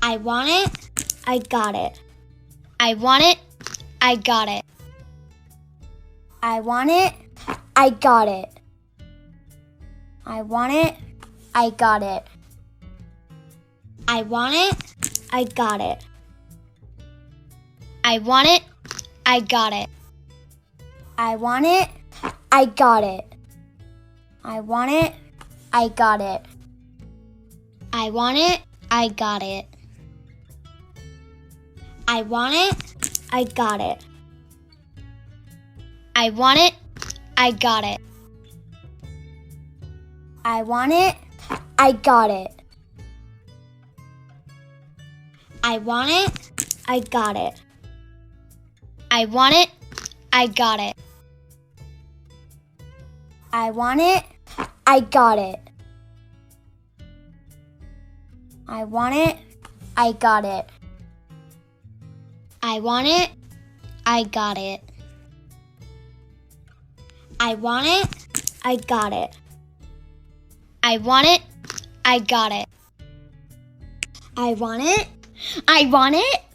I want it. I got it. I want it. I got it. I want it. I got it. I want it. I got it. I want it. I got it. I want it. I got it. I want it. I got it. I want it. I got it. I want it. I got it. I want it. I got it. I want it. I got it. I want it. I got it. I want it. I got it. I want it. I got it. I want it. I got it. I want it. I got it. I want it. I got it. I want it. I got it. I want it. I got it. I want it. I want it.